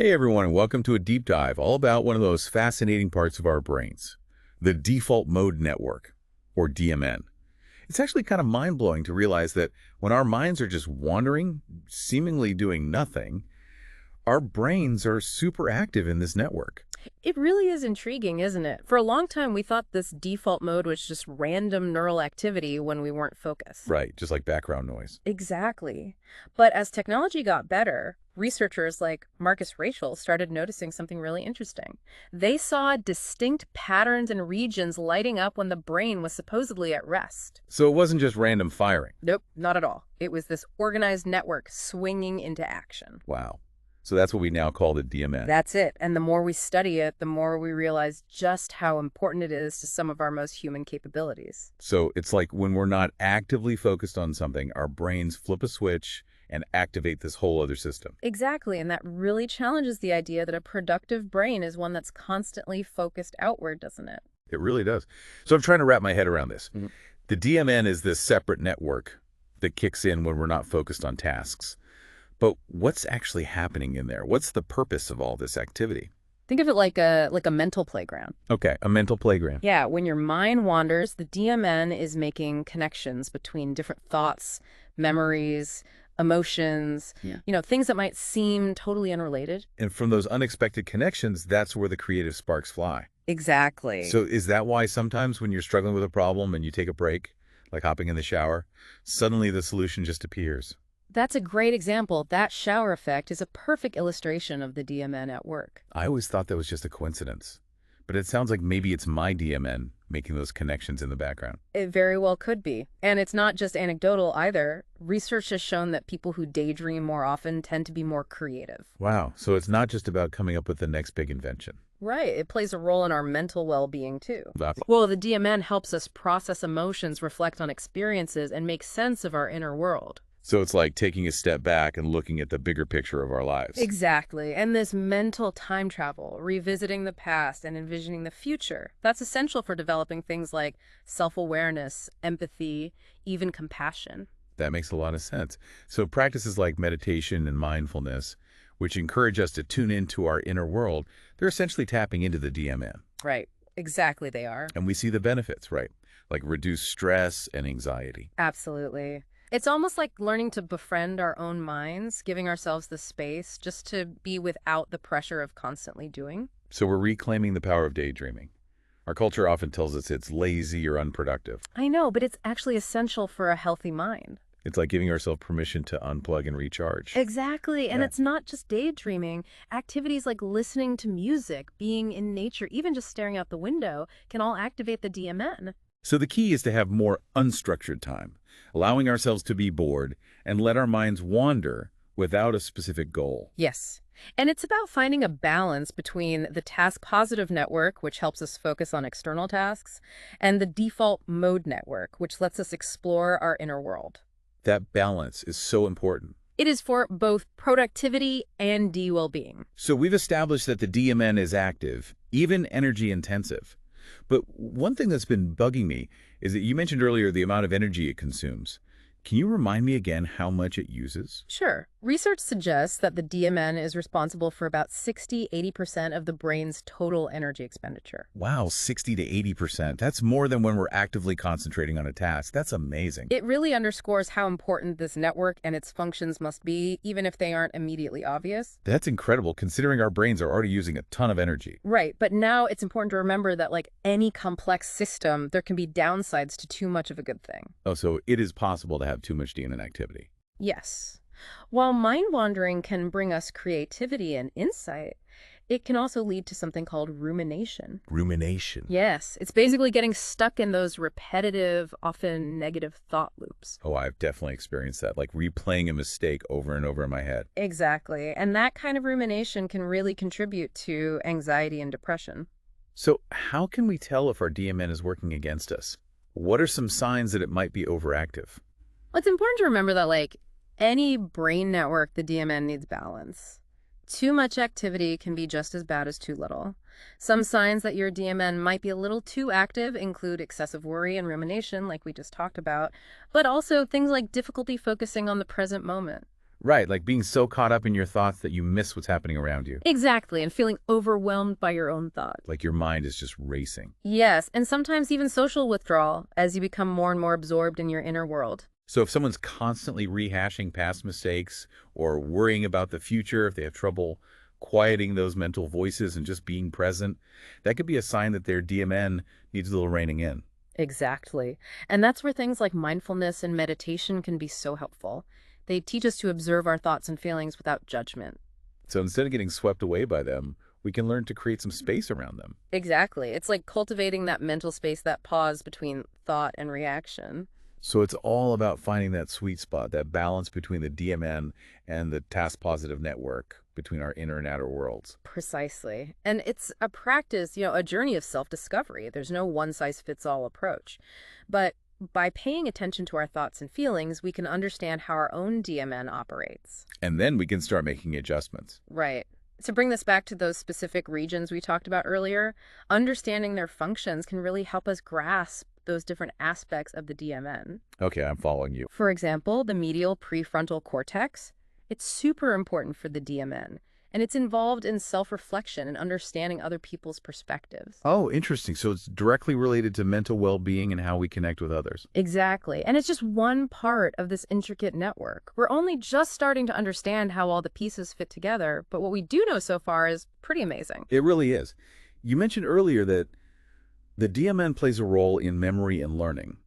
Hey everyone, and welcome to a deep dive all about one of those fascinating parts of our brains, the default mode network, or DMN. It's actually kind of mind-blowing to realize that when our minds are just wandering, seemingly doing nothing, our brains are super active in this network. It really is intriguing, isn't it? For a long time, we thought this default mode was just random neural activity when we weren't focused. Right, just like background noise. Exactly. But as technology got better, researchers like Marcus Rachel started noticing something really interesting. They saw distinct patterns and regions lighting up when the brain was supposedly at rest. So it wasn't just random firing. Nope, not at all. It was this organized network swinging into action. Wow. So that's what we now call the DMN. That's it. And the more we study it, the more we realize just how important it is to some of our most human capabilities. So it's like when we're not actively focused on something, our brains flip a switch and activate this whole other system. Exactly. And that really challenges the idea that a productive brain is one that's constantly focused outward, doesn't it? It really does. So I'm trying to wrap my head around this. The DMN is this separate network that kicks in when we're not focused on tasks. But what's actually happening in there? What's the purpose of all this activity? Think of it like a mental playground. Okay, a mental playground. Yeah, when your mind wanders, the DMN is making connections between different thoughts, memories, emotions, things that might seem totally unrelated. And from those unexpected connections, that's where the creative sparks fly. Exactly. So is that why sometimes when you're struggling with a problem and you take a break, like hopping in the shower, suddenly the solution just appears? That's a great example. That shower effect is a perfect illustration of the DMN at work. I always thought that was just a coincidence. But it sounds like maybe it's my DMN making those connections in the background. It very well could be. And it's not just anecdotal either. Research has shown that people who daydream more often tend to be more creative. Wow, so it's not just about coming up with the next big invention. Right. It plays a role in our mental well-being, too. Wow. Well, the DMN helps us process emotions, reflect on experiences, and make sense of our inner world. So it's like taking a step back and looking at the bigger picture of our lives. Exactly. And this mental time travel, revisiting the past and envisioning the future, that's essential for developing things like self-awareness, empathy, even compassion. That makes a lot of sense. So practices like meditation and mindfulness, which encourage us to tune into our inner world, they're essentially tapping into the DMN. Right. Exactly, they are. And we see the benefits, right? Like reduced stress and anxiety. Absolutely. It's almost like learning to befriend our own minds, giving ourselves the space just to be without the pressure of constantly doing. So we're reclaiming the power of daydreaming. Our culture often tells us it's lazy or unproductive. I know, but it's actually essential for a healthy mind. It's like giving ourselves permission to unplug and recharge. Exactly. And Yeah. it's not just daydreaming. Activities like listening to music, being in nature, even just staring out the window can all activate the DMN. So the key is to have more unstructured time, allowing ourselves to be bored and let our minds wander without a specific goal. Yes. And it's about finding a balance between the task-positive network, which helps us focus on external tasks, and the default mode network, which lets us explore our inner world. That balance is so important. It is for both productivity and well-being. So we've established that the DMN is active, even energy intensive. But one thing that's been bugging me is that you mentioned earlier the amount of energy it consumes. Can you remind me again how much it uses? Sure. Research suggests that the DMN is responsible for about 60–80% of the brain's total energy expenditure. Wow, 60 to 80%. That's more than when we're actively concentrating on a task. That's amazing. It really underscores how important this network and its functions must be, even if they aren't immediately obvious. That's incredible, considering our brains are already using a ton of energy. Right, but now it's important to remember that like any complex system, there can be downsides to too much of a good thing. Oh, so it is possible to have too much DMN activity. Yes. While mind wandering can bring us creativity and insight, it can also lead to something called rumination. Rumination. Yes, it's basically getting stuck in those repetitive, often negative thought loops. Oh, I've definitely experienced that, like replaying a mistake over and over in my head. Exactly. And that kind of rumination can really contribute to anxiety and depression. So how can we tell if our DMN is working against us? What are some signs that it might be overactive? Well, it's important to remember that, like any brain network, the DMN needs balance. Too much activity can be just as bad as too little. Some signs that your DMN might be a little too active include excessive worry and rumination, like we just talked about, but also things like difficulty focusing on the present moment. Right, like being so caught up in your thoughts that you miss what's happening around you. Exactly, and feeling overwhelmed by your own thoughts. Like your mind is just racing. Yes, and sometimes even social withdrawal as you become more and more absorbed in your inner world. So if someone's constantly rehashing past mistakes or worrying about the future, if they have trouble quieting those mental voices and just being present, that could be a sign that their DMN needs a little reining in. Exactly. And that's where things like mindfulness and meditation can be so helpful. They teach us to observe our thoughts and feelings without judgment. So instead of getting swept away by them, we can learn to create some space around them. Exactly. It's like cultivating that mental space, that pause between thought and reaction. So it's all about finding that sweet spot, that balance between the DMN and the task positive network, between our inner and outer worlds. Precisely. And it's a practice, a journey of self-discovery. There's no one-size-fits-all approach. But by paying attention to our thoughts and feelings, we can understand how our own DMN operates. And then we can start making adjustments. Right. To bring this back to those specific regions we talked about earlier, understanding their functions can really help us grasp those different aspects of the DMN. Okay, I'm following you. For example, the medial prefrontal cortex, it's super important for the DMN, and it's involved in self-reflection and understanding other people's perspectives. Oh, interesting. So it's directly related to mental well-being and how we connect with others. Exactly. And it's just one part of this intricate network. We're only just starting to understand how all the pieces fit together, but what we do know so far is pretty amazing. It really is. You mentioned earlier that the DMN plays a role in memory and learning.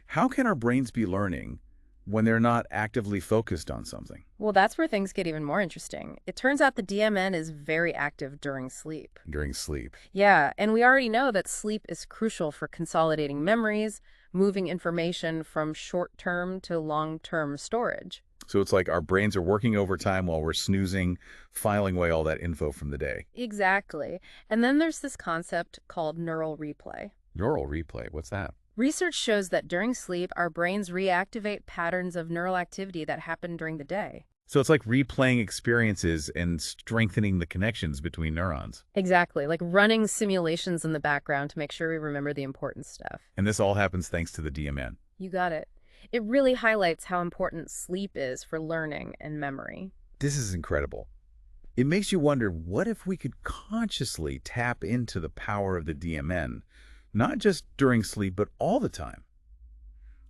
How can our brains be learning when they're not actively focused on something? Well, that's where things get even more interesting. It turns out the DMN is very active during sleep. During sleep. Yeah, and we already know that sleep is crucial for consolidating memories, moving information from short-term to long-term storage. So it's like our brains are working overtime while we're snoozing, filing away all that info from the day. Exactly. And then there's this concept called neural replay. Neural replay, what's that? Research shows that during sleep, our brains reactivate patterns of neural activity that happen during the day. So it's like replaying experiences and strengthening the connections between neurons. Exactly, like running simulations in the background to make sure we remember the important stuff. And this all happens thanks to the DMN. You got it. It really highlights how important sleep is for learning and memory. This is incredible. It makes you wonder, what if we could consciously tap into the power of the DMN, not just during sleep, but all the time?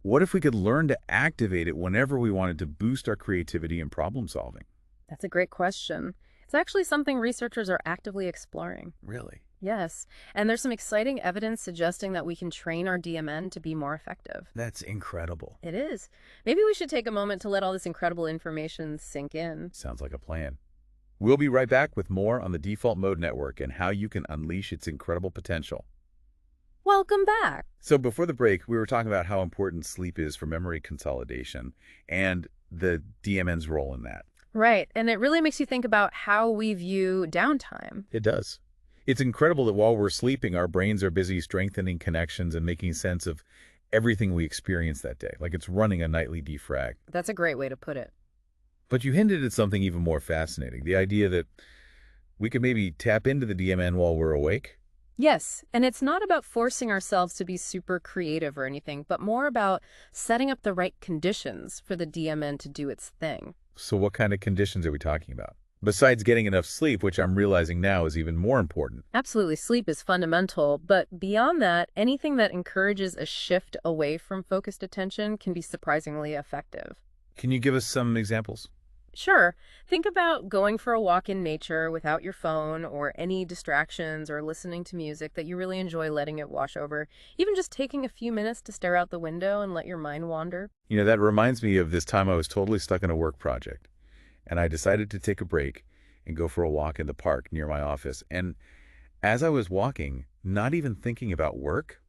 What if we could learn to activate it whenever we wanted to boost our creativity and problem solving? That's a great question. It's actually something researchers are actively exploring. Really? Yes, and there's some exciting evidence suggesting that we can train our DMN to be more effective. That's incredible. It is. Maybe we should take a moment to let all this incredible information sink in. Sounds like a plan. We'll be right back with more on the Default Mode Network and how you can unleash its incredible potential. Welcome back. So before the break, we were talking about how important sleep is for memory consolidation and the DMN's role in that. Right, and it really makes you think about how we view downtime. It does. It's incredible that while we're sleeping, our brains are busy strengthening connections and making sense of everything we experience that day, like it's running a nightly defrag. That's a great way to put it. But you hinted at something even more fascinating, the idea that we could maybe tap into the DMN while we're awake. Yes, and it's not about forcing ourselves to be super creative or anything, but more about setting up the right conditions for the DMN to do its thing. So what kind of conditions are we talking about? Besides getting enough sleep, which I'm realizing now is even more important. Absolutely, sleep is fundamental, but beyond that, anything that encourages a shift away from focused attention can be surprisingly effective. Can you give us some examples? Sure. Think about going for a walk in nature without your phone or any distractions, or listening to music that you really enjoy, letting it wash over. Even just taking a few minutes to stare out the window and let your mind wander. You know, that reminds me of this time I was totally stuck in a work project, and I decided to take a break and go for a walk in the park near my office. And as I was walking, not even thinking about work,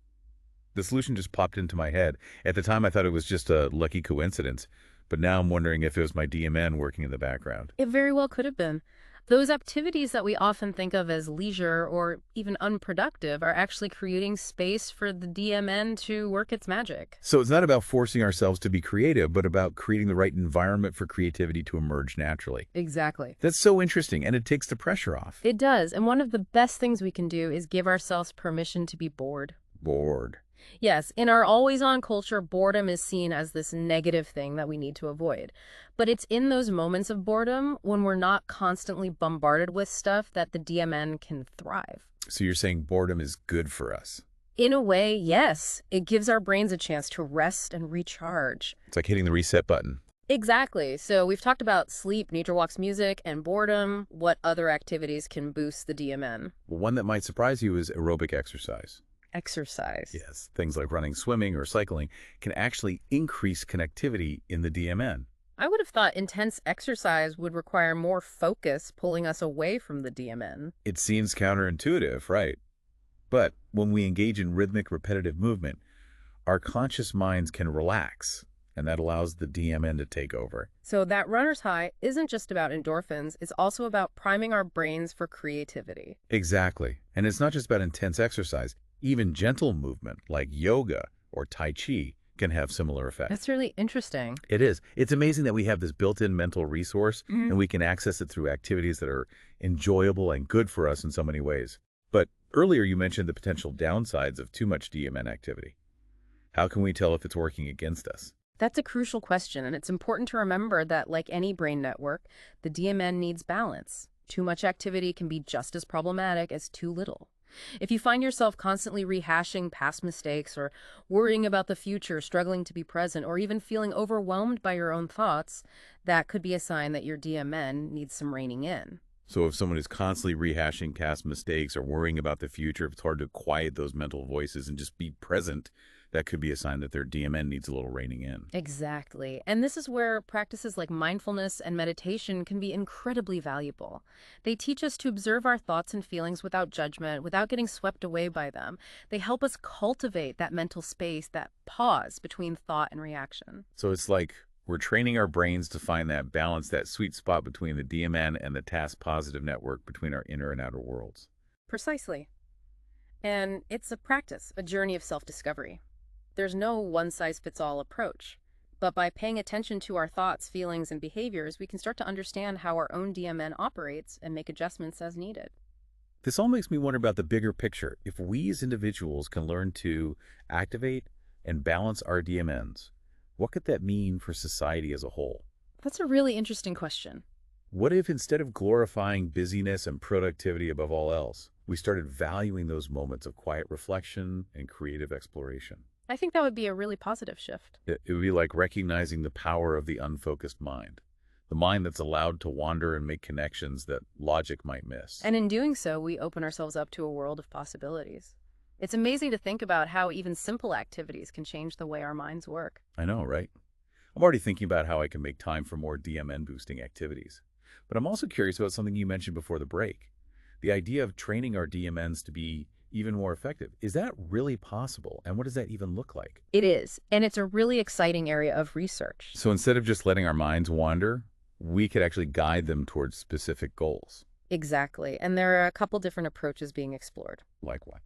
the solution just popped into my head. At the time, I thought it was just a lucky coincidence. But now I'm wondering if it was my DMN working in the background. It very well could have been. Those activities that we often think of as leisure or even unproductive are actually creating space for the DMN to work its magic. So it's not about forcing ourselves to be creative, but about creating the right environment for creativity to emerge naturally. Exactly. That's so interesting, and it takes the pressure off. It does, and one of the best things we can do is give ourselves permission to be bored. Bored. Yes, in our always-on culture, boredom is seen as this negative thing that we need to avoid. But it's in those moments of boredom, when we're not constantly bombarded with stuff, that the DMN can thrive. So you're saying boredom is good for us. In a way, yes. It gives our brains a chance to rest and recharge. It's like hitting the reset button. Exactly. So we've talked about sleep, nature walks, music, and boredom. What other activities can boost the DMN? Well, one that might surprise you is aerobic exercise. Exercise. Yes, things like running, swimming, or cycling can actually increase connectivity in the DMN. I would have thought intense exercise would require more focus, pulling us away from the DMN. It seems counterintuitive, right? But when we engage in rhythmic, repetitive movement, our conscious minds can relax, and that allows the DMN to take over. So that runner's high isn't just about endorphins, it's also about priming our brains for creativity. Exactly. And it's not just about intense exercise. Even gentle movement, like yoga or Tai Chi, can have similar effects. That's really interesting. It is. It's amazing that we have this built-in mental resource, and we can access it through activities that are enjoyable and good for us in so many ways. But earlier you mentioned the potential downsides of too much DMN activity. How can we tell if it's working against us? That's a crucial question, and it's important to remember that, like any brain network, the DMN needs balance. Too much activity can be just as problematic as too little. If you find yourself constantly rehashing past mistakes or worrying about the future, struggling to be present, or even feeling overwhelmed by your own thoughts, that could be a sign that your DMN needs some reining in. So if someone is constantly rehashing past mistakes or worrying about the future, if it's hard to quiet those mental voices and just be present, that could be a sign that their DMN needs a little reining in. Exactly. And this is where practices like mindfulness and meditation can be incredibly valuable. They teach us to observe our thoughts and feelings without judgment, without getting swept away by them. They help us cultivate that mental space, that pause between thought and reaction. So it's like we're training our brains to find that balance, that sweet spot between the DMN and the task-positive network between our inner and outer worlds. Precisely. And it's a practice, a journey of self-discovery. There's no one-size-fits-all approach. But by paying attention to our thoughts, feelings, and behaviors, we can start to understand how our own DMN operates and make adjustments as needed. This all makes me wonder about the bigger picture. If we as individuals can learn to activate and balance our DMNs, what could that mean for society as a whole? That's a really interesting question. What if instead of glorifying busyness and productivity above all else, we started valuing those moments of quiet reflection and creative exploration? I think that would be a really positive shift. It would be like recognizing the power of the unfocused mind, the mind that's allowed to wander and make connections that logic might miss. And in doing so, we open ourselves up to a world of possibilities. It's amazing to think about how even simple activities can change the way our minds work. I know, right? I'm already thinking about how I can make time for more DMN-boosting activities. But I'm also curious about something you mentioned before the break. The idea of training our DMNs to be even more effective. Is that really possible? And what does that even look like? It is, and it's a really exciting area of research. So instead of just letting our minds wander, we could actually guide them towards specific goals. Exactly, and there are a couple different approaches being explored. Like what?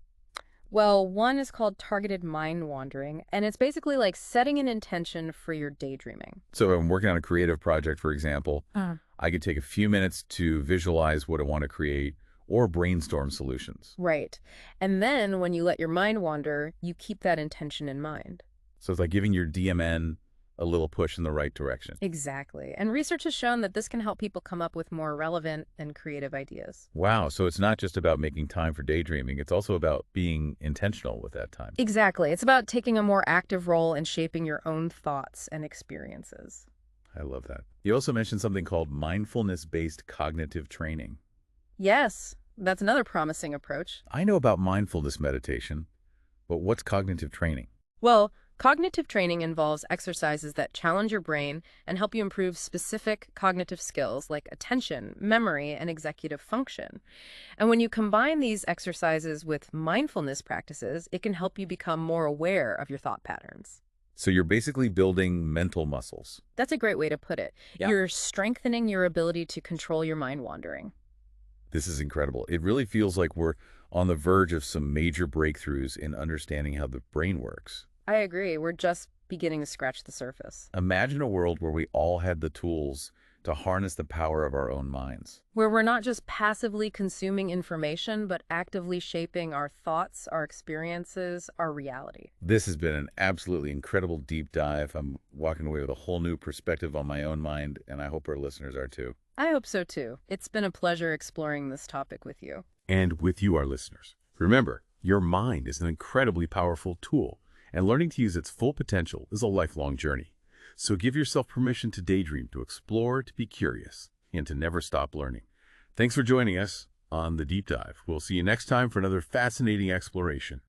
Well, one is called targeted mind wandering, and it's basically like setting an intention for your daydreaming. So if I'm working on a creative project, for example, I could take a few minutes to visualize what I want to create or brainstorm solutions. Right. And then when you let your mind wander, you keep that intention in mind. So it's like giving your DMN a little push in the right direction. Exactly. And research has shown that this can help people come up with more relevant and creative ideas. Wow. So it's not just about making time for daydreaming. It's also about being intentional with that time. Exactly. It's about taking a more active role in shaping your own thoughts and experiences. I love that. You also mentioned something called mindfulness-based cognitive training. Yes, that's another promising approach. I know about mindfulness meditation, but what's cognitive training? Well, cognitive training involves exercises that challenge your brain and help you improve specific cognitive skills like attention, memory, and executive function. And when you combine these exercises with mindfulness practices, it can help you become more aware of your thought patterns. So you're basically building mental muscles. That's a great way to put it. Yeah. You're strengthening your ability to control your mind wandering. This is incredible. It really feels like we're on the verge of some major breakthroughs in understanding how the brain works. I agree. We're just beginning to scratch the surface. Imagine a world where we all had the tools to harness the power of our own minds. Where we're not just passively consuming information, but actively shaping our thoughts, our experiences, our reality. This has been an absolutely incredible deep dive. I'm walking away with a whole new perspective on my own mind, and I hope our listeners are too. I hope so too. It's been a pleasure exploring this topic with you. And with you, our listeners. Remember, your mind is an incredibly powerful tool, and learning to use its full potential is a lifelong journey. So give yourself permission to daydream, to explore, to be curious, and to never stop learning. Thanks for joining us on The Deep Dive. We'll see you next time for another fascinating exploration.